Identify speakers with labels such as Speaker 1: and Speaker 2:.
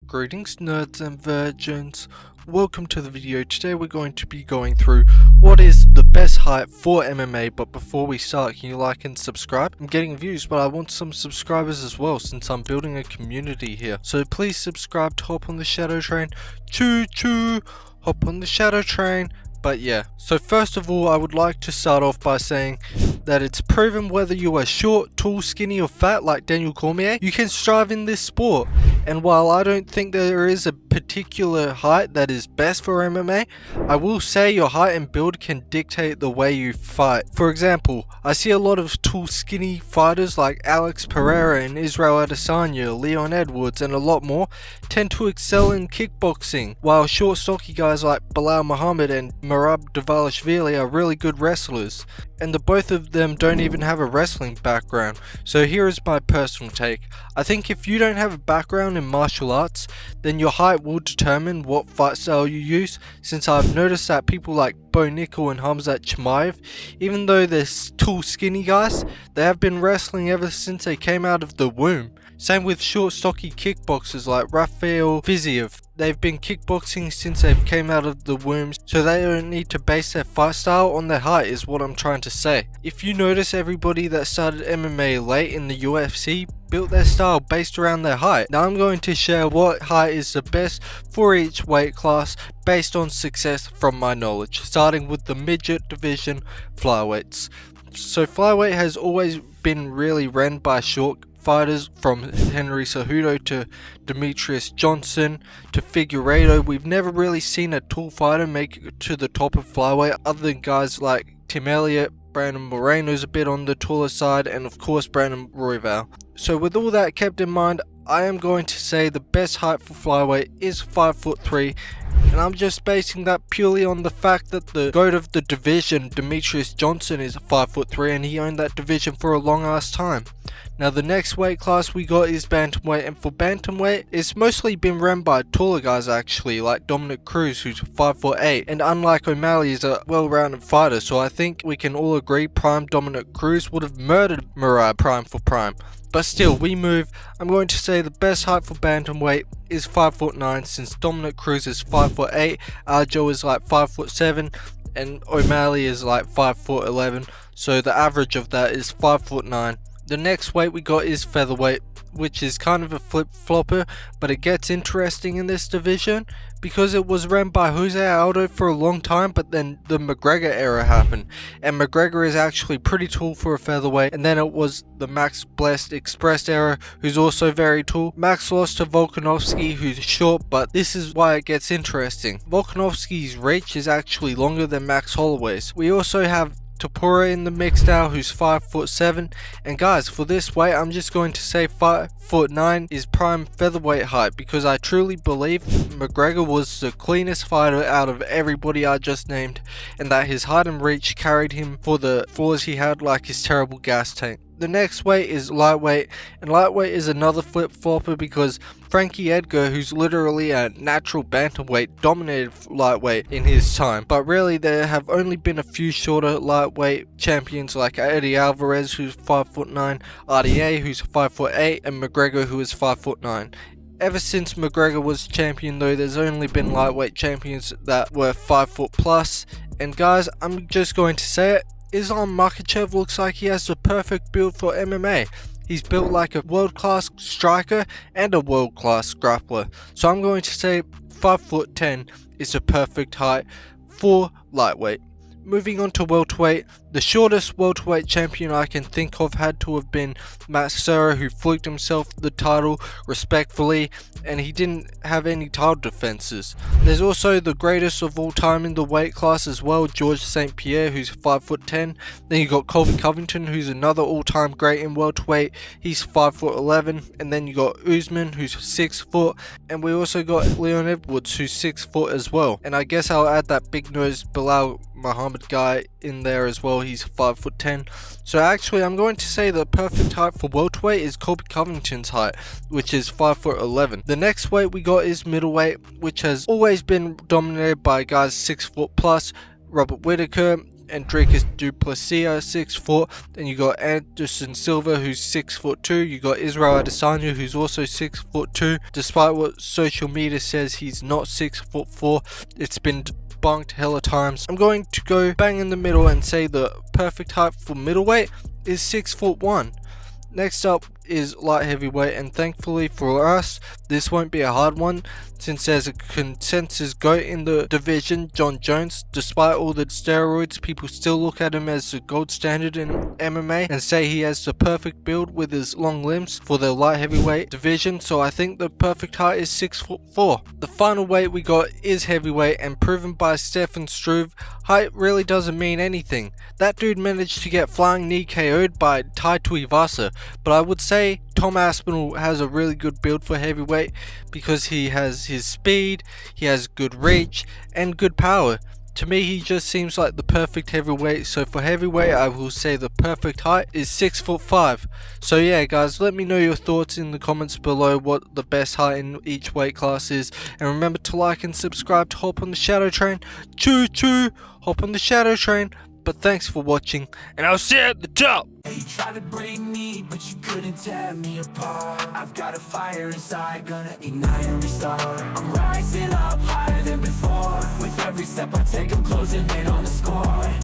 Speaker 1: Greetings nerds and virgins, welcome to the video. Today we're going to be going through what is the best height for MMA, but before we start, can you like and subscribe? I'm getting views, but I want some subscribers as well since I'm building a community here. So please subscribe to hop on the shadow train. Choo choo, hop on the shadow train. But yeah, so first of all I would like to start off by saying that it's proven whether you are short, tall, skinny or fat like Daniel Cormier, you can strive in this sport. And while I don't think there is a particular height that is best for MMA, I will say your height and build can dictate the way you fight. For example, I see a lot of tall, skinny fighters like Alex Pereira and Israel Adesanya, Leon Edwards and a lot more tend to excel in kickboxing, while short, stocky guys like Bilal Muhammad and Merab Dvalishvili are really good wrestlers, and the both of them don't even have a wrestling background. So here is my personal take. I think if you don't have a background in martial arts, then your height will determine what fight style you use, since I've noticed that people like Bo Nickel and Hamzat Chimaev, even though they're tall skinny guys, they have been wrestling ever since they came out of the womb. Same with short stocky kickboxers like Rafael Fiziev. They've been kickboxing since they came out of the womb, so they don't need to base their fight style on their height is what I'm trying to say. If you notice, everybody that started MMA late in the UFC built their style based around their height. Now I'm going to share what height is the best for each weight class based on success from my knowledge, starting with the midget division, flyweights. So flyweight has always been really ran by short fighters, from Henry Cejudo to Demetrius Johnson to Figueiredo. We've never really seen a tall fighter make it to the top of flyweight other than guys like Tim Elliott, Brandon Moreno's a bit on the taller side, and of course Brandon Royval. So with all that kept in mind, I am going to say the best height for flyweight is 5'3", and I'm just basing that purely on the fact that the GOAT of the division, Demetrius Johnson, is 5'3", and he owned that division for a long ass time. Now the next weight class we got is Bantamweight, and for Bantamweight, it's mostly been run by taller guys actually, like Dominic Cruz, who's 5'8", and unlike O'Malley is a well-rounded fighter, so I think we can all agree prime Dominic Cruz would have murdered Murad prime for prime. But still, we move. I'm going to say the best height for Bantamweight is 5'9", since Dominic Cruz is 5'8", Aljo is like 5'7", and O'Malley is like 5'11", so the average of that is 5'9". The next weight we got is Featherweight, which is kind of a flip-flopper, but it gets interesting in this division because it was ran by Jose Aldo for a long time, but then the McGregor era happened, and McGregor is actually pretty tall for a featherweight, and then it was the Max Blessed Express era, who's also very tall. Max lost to Volkanovski, who's short, but this is why it gets interesting. Volkanovski's reach is actually longer than Max Holloway's. We also have Topuria in the mix now, who's 5'7", and guys, for this weight I'm just going to say 5'9" is prime featherweight height, because I truly believe McGregor was the cleanest fighter out of everybody I just named, and that his height and reach carried him for the flaws he had, like his terrible gas tank. The next weight is lightweight, and lightweight is another flip-flopper because Frankie Edgar, who's literally a natural bantamweight, dominated lightweight in his time, but really there have only been a few shorter lightweight champions like Eddie Alvarez, who's 5'9", RDA, who's 5'8", and McGregor, who is 5'9". Ever since McGregor was champion though, there's only been lightweight champions that were 5 foot plus, and guys, I'm just going to say it, Islam Makhachev looks like he has the perfect build for MMA. He's built like a world-class striker and a world-class grappler. So I'm going to say 5'10" is the perfect height for lightweight. Moving on to welterweight, the shortest welterweight champion I can think of had to have been Matt Serra, who fluked himself the title respectfully, and he didn't have any title defenses. There's also the greatest of all time in the weight class as well, George St. Pierre, who's 5'10". Then you got Colby Covington, who's another all-time great in welterweight, he's 5'11", and then you got Usman, who's 6 foot, and we also got Leon Edwards, who's 6 foot as well. And I guess I'll add that big-nosed Bilal Muhammad guy in there as well, he's 5'10". So actually I'm going to say the perfect height for welterweight is Colby Covington's height, which is 5'11". The next weight we got is middleweight, which has always been dominated by guys 6 foot plus, Robert Whittaker, Andricus Duplessis at 6 foot. Then you got Anderson Silva, who's 6'2". You got Israel Adesanya, who's also 6'2". Despite what social media says, he's not 6'4". It's been debunked hella times. I'm going to go bang in the middle and say the perfect height for middleweight is 6'1". Next up is light heavyweight, and thankfully for us, this won't be a hard one since there's a consensus GOAT in the division, John Jones. Despite all the steroids, people still look at him as the gold standard in MMA and say he has the perfect build with his long limbs for the light heavyweight division, so I think the perfect height is 6'4". The final weight we got is heavyweight, and proven by Stefan Struve, height really doesn't mean anything. That dude managed to get flying knee KO'd by Tai Tuivasa, but I would say Tom Aspinall has a really good build for heavyweight because he has his speed, he has good reach and good power. To me, he just seems like the perfect heavyweight, so for heavyweight I will say the perfect height is 6'5". So yeah guys, let me know your thoughts in the comments below what the best height in each weight class is, and remember to like and subscribe to hop on the shadow train. Choo choo, hop on the shadow train. But thanks for watching, and I'll see you at the top.
Speaker 2: You tried to break me, but you couldn't tear me apart. I've got a fire inside, gonna ignite and restart. I'm rising up higher than before. With every step I take, I'm closing in on the score.